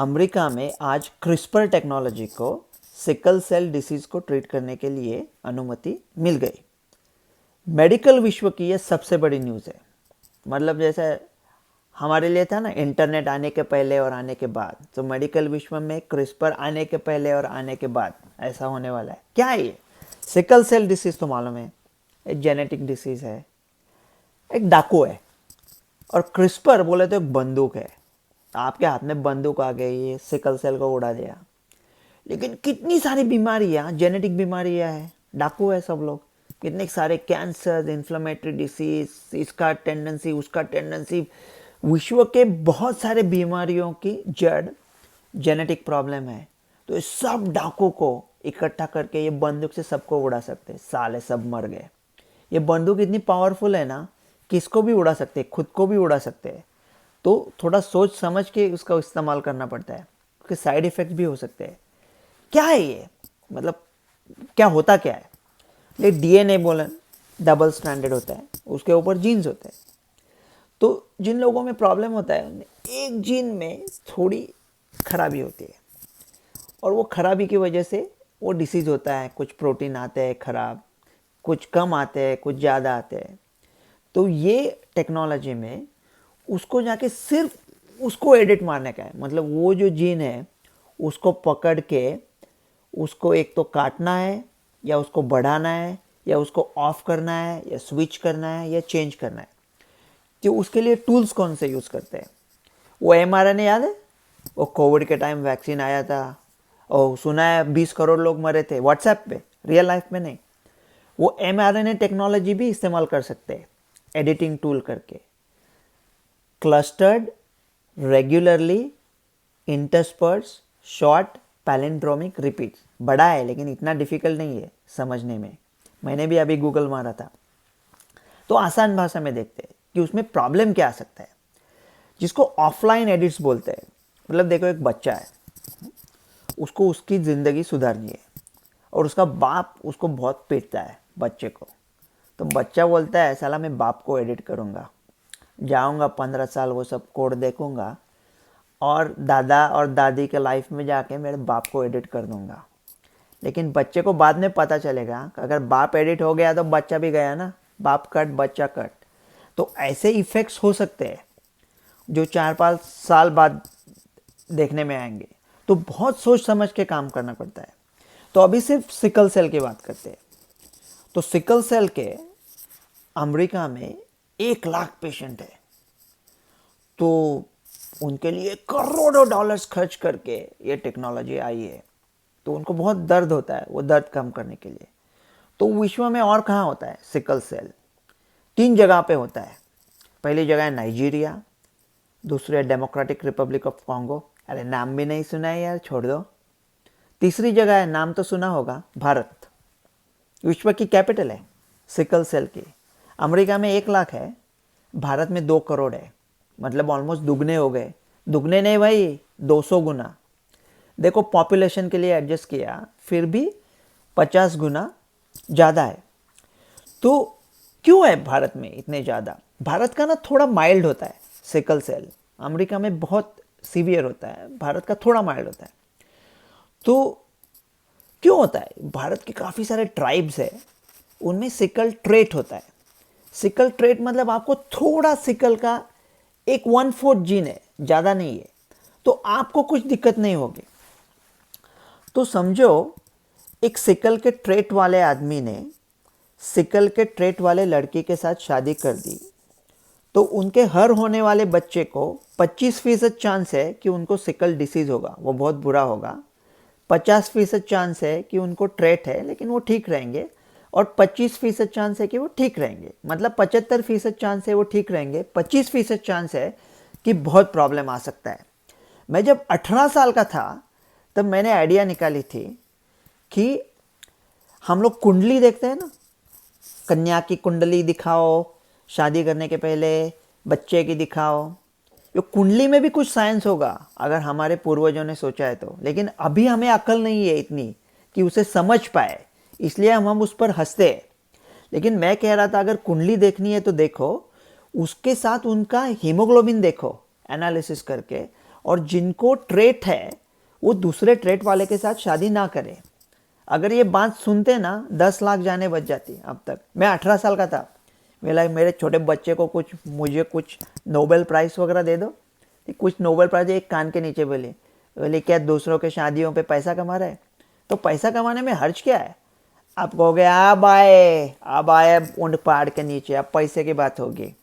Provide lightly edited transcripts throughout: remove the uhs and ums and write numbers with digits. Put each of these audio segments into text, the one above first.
America में आज CRISPR technology को सिकल सेल डिसीज को ट्रीट करने के लिए अनुमति मिल गई। मेडिकल विश्व की यह सबसे बड़ी न्यूज़ है। मतलब जैसे हमारे लिए था ना इंटरनेट आने के पहले और आने के बाद, तो मेडिकल विश्व में क्रिस्पर आने के पहले और आने के बाद ऐसा होने वाला है। क्या है ये सिकल सेल डिसीज? तो मालूम है, एक जेनेटिक डिसीज है, एक डाकू है। और क्रिस्पर बोले तो एक बंदूक है। आपके हाथ में बंदूक आ गई, ये सिकल सेल को उड़ा दिया। लेकिन कितनी सारी बीमारियां, जेनेटिक बीमारियां हैं, डाकू है सब लोग। कितने सारे कैंसर, इन्फ्लेमेटरी डिसीज, इसका टेंडेंसी उसका टेंडेंसी। विश्व के बहुत सारे बीमारियों की जड़ जेनेटिक प्रॉब्लम है। तो इस सब डाकू को इकट्ठा करके ये बंदूक से सबको उड़ा सकते। साले सब मर गए। ये बंदूक इतनी पावरफुल है ना, किसको भी उड़ा सकते, खुद को भी उड़ा सकते हैं। तो थोड़ा सोच समझ के उसका इस्तेमाल करना पड़ता है, उसके साइड इफ़ेक्ट भी हो सकते हैं। क्या है ये? मतलब क्या होता क्या है? ये डीएनए बोले डबल स्टैंडर्ड होता है, उसके ऊपर जीन्स होते हैं। तो जिन लोगों में प्रॉब्लम होता है उनमें एक जीन में थोड़ी खराबी होती है, और वो खराबी की वजह से वो डिसीज़ होता है। कुछ प्रोटीन आते हैं खराब, कुछ कम आते हैं, कुछ ज़्यादा आते हैं। तो ये टेक्नोलॉजी में उसको जाके सिर्फ उसको एडिट मारने का है। मतलब वो जो जीन है उसको पकड़ के उसको एक तो काटना है, या उसको बढ़ाना है, या उसको ऑफ करना है, या स्विच करना है, या चेंज करना है। कि उसके लिए टूल्स कौन से यूज़ करते हैं? वो एमआरएनए याद है? वो कोविड के टाइम वैक्सीन आया था और सुना है 20 करोड़ लोग मरे थे व्हाट्सएप पे, रियल लाइफ में नहीं। वो एमआरएनए टेक्नोलॉजी भी इस्तेमाल कर सकते हैं एडिटिंग टूल करके। Clustered, regularly interspersed, short palindromic repeats. बड़ा है लेकिन इतना डिफिकल्ट नहीं है समझने में। मैंने भी अभी गूगल मारा था। तो आसान भाषा में देखते हैं कि उसमें प्रॉब्लम क्या आ सकता है, जिसको ऑफलाइन एडिट्स बोलते हैं। मतलब देखो, एक बच्चा है, उसको उसकी ज़िंदगी सुधारनी है, और उसका बाप उसको बहुत पीटता है बच्चे को। तो बच्चा बोलता है, साला मैं बाप को एडिट करूँगा, जाऊँगा 15 साल वो सब कोड देखूँगा, और दादा और दादी के लाइफ में जाके मेरे बाप को एडिट कर दूँगा। लेकिन बच्चे को बाद में पता चलेगा कि अगर बाप एडिट हो गया तो बच्चा भी गया ना, बाप कट बच्चा कट। तो ऐसे इफ़ेक्ट्स हो सकते हैं जो 4-5 साल बाद देखने में आएंगे। तो बहुत सोच समझ के काम करना पड़ता है। तो अभी सिर्फ सिकल सेल की बात करते हैं। तो सिकल सेल के अमेरिका में 1 लाख पेशेंट है। तो उनके लिए करोड़ों डॉलर्स खर्च करके ये टेक्नोलॉजी आई है। तो उनको बहुत दर्द होता है, वो दर्द कम करने के लिए। तो विश्व में और कहाँ होता है सिकल सेल? 3 जगह पे होता है। पहली जगह है नाइजीरिया, दूसरी है डेमोक्रेटिक रिपब्लिक ऑफ कॉन्गो। अरे नाम भी नहीं सुना है यार, छोड़ दो। तीसरी जगह है, नाम तो सुना होगा, भारत। विश्व की कैपिटल है सिकल सेल की। अमेरिका में 1 लाख है, भारत में 2 करोड़ है। मतलब ऑलमोस्ट दुगने हो गए। दुगने नहीं भाई, 200 गुना। देखो, पॉपुलेशन के लिए एडजस्ट किया, फिर भी 50 गुना ज़्यादा है। तो क्यों है भारत में इतने ज़्यादा? भारत का ना थोड़ा माइल्ड होता है सिकल सेल। अमेरिका में बहुत सीवियर होता है, भारत का थोड़ा माइल्ड होता है। तो क्यों होता है? भारत के काफ़ी सारे ट्राइब्स है, उनमें सिकल ट्रेट होता है। सिकल ट्रेट मतलब आपको थोड़ा सिकल का एक 1/4 जीन है, ज़्यादा नहीं है। तो आपको कुछ दिक्कत नहीं होगी। तो समझो, एक सिकल के ट्रेट वाले आदमी ने सिकल के ट्रेट वाले लड़की के साथ शादी कर दी, तो उनके हर होने वाले बच्चे को 25% चांस है कि उनको सिकल डिसीज़ होगा, वो बहुत बुरा होगा। 50% चांस है कि उनको ट्रेट है लेकिन वो ठीक रहेंगे, और 25% चांस है कि वो ठीक रहेंगे। मतलब 75% चांस है वो ठीक रहेंगे, 25% चांस है कि बहुत प्रॉब्लम आ सकता है। मैं जब 18 साल का था तब मैंने आइडिया निकाली थी कि हम लोग कुंडली देखते हैं ना, कन्या की कुंडली दिखाओ, शादी करने के पहले बच्चे की दिखाओ। ये कुंडली में भी कुछ साइंस होगा अगर हमारे पूर्वजों ने सोचा है तो। लेकिन अभी हमें अकल नहीं है इतनी कि उसे समझ पाए, इसलिए हम उस पर हंसते हैं। लेकिन मैं कह रहा था, अगर कुंडली देखनी है तो देखो, उसके साथ उनका हीमोग्लोबिन देखो एनालिसिस करके, और जिनको ट्रेट है वो दूसरे ट्रेट वाले के साथ शादी ना करें। अगर ये बात सुनते ना 10 लाख जाने बच जाती। अब तक मैं 18 साल का था, मेरे छोटे बच्चे को मुझे कुछ नोबेल प्राइज़ वगैरह दे दो, कुछ नोबेल प्राइज़ एक कान के नीचे बोले क्या दूसरों के शादियों पे पैसा कमा रहा है? तो पैसा कमाने में हर्ज क्या है? आप कहोगे अब आए ऊंट पहाड़ के नीचे, अब पैसे की बात होगी,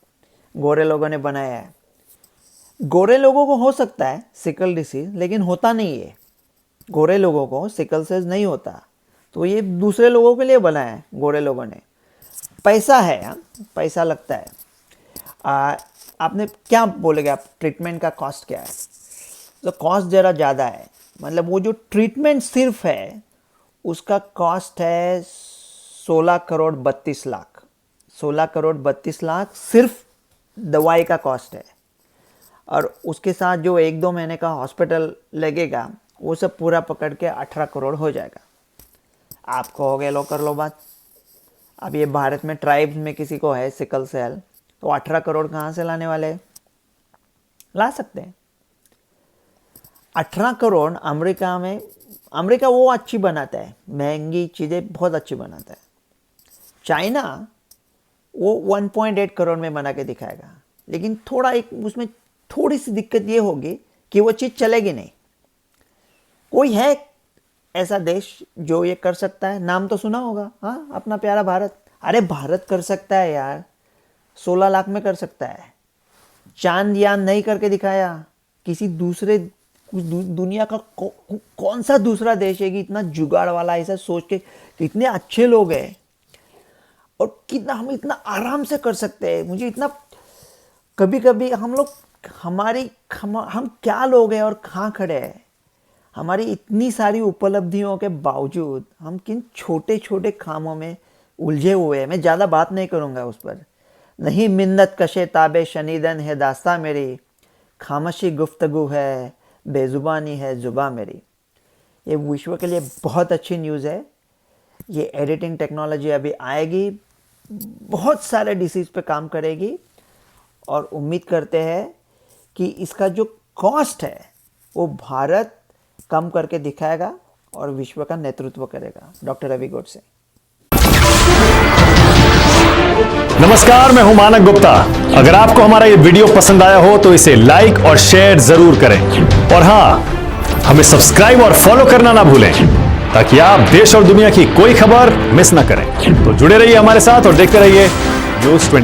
गोरे लोगों ने बनाया है। गोरे लोगों को हो सकता है सिकल डिसीज, लेकिन होता नहीं है। गोरे लोगों को सिकल सेल्स नहीं होता, तो ये दूसरे लोगों के लिए बनाया है गोरे लोगों ने। पैसा है, हाँ पैसा लगता है। आपने क्या बोलेगे आप, ट्रीटमेंट का कॉस्ट क्या है? तो कॉस्ट ज़रा ज़्यादा है, मतलब वो जो ट्रीटमेंट सिर्फ है उसका कॉस्ट है 16 करोड़ 32 लाख। 16 करोड़ 32 लाख सिर्फ दवाई का कॉस्ट है, और उसके साथ जो 1-2 महीने का हॉस्पिटल लगेगा वो सब पूरा पकड़ के 18 करोड़ हो जाएगा। आप कहोगे लो कर लो बात। अब ये भारत में ट्राइब्स में किसी को है सिकल सेल, तो 18 करोड़ कहाँ से लाने वाले? ला सकते हैं 18 करोड़। अमेरिका वो अच्छी बनाता है, महंगी चीज़ें बहुत अच्छी बनाता है। चाइना वो 1.8 करोड़ में बना के दिखाएगा, लेकिन उसमें थोड़ी सी दिक्कत ये होगी कि वो चीज़ चलेगी नहीं। कोई है ऐसा देश जो ये कर सकता है? नाम तो सुना होगा, हाँ, अपना प्यारा भारत। अरे भारत कर सकता है यार, 16 लाख में कर सकता है। चांद यान नहीं करके दिखाया, किसी दूसरे दुनिया का कौन सा दूसरा देश है कि इतना जुगाड़ वाला ऐसा सोच के कितने अच्छे लोग हैं, और कितना हम इतना आराम से कर सकते हैं। मुझे इतना कभी हम क्या लोग हैं और कहाँ खड़े हैं। हमारी इतनी सारी उपलब्धियों के बावजूद हम किन छोटे छोटे कामों में उलझे हुए हैं। मैं ज़्यादा बात नहीं करूँगा उस पर। नहीं मिन्नत कशे ताबे शनीदन है दास्ता मेरी, खामोशी गुफ्तगू है बेजुबानी है जुबा मेरी। ये विश्व के लिए बहुत अच्छी न्यूज़ है। ये एडिटिंग टेक्नोलॉजी अभी आएगी, बहुत सारे डिसीज़ पे काम करेगी, और उम्मीद करते हैं कि इसका जो कॉस्ट है वो भारत कम करके दिखाएगा और विश्व का नेतृत्व करेगा। डॉक्टर रवि गोडसे। नमस्कार, मैं हूं मानक गुप्ता। अगर आपको हमारा ये वीडियो पसंद आया हो तो इसे लाइक और शेयर जरूर करें, और हां, हमें सब्सक्राइब और फॉलो करना ना भूलें ताकि आप देश और दुनिया की कोई खबर मिस ना करें। तो जुड़े रहिए हमारे साथ और देखते रहिए न्यूज़ 24।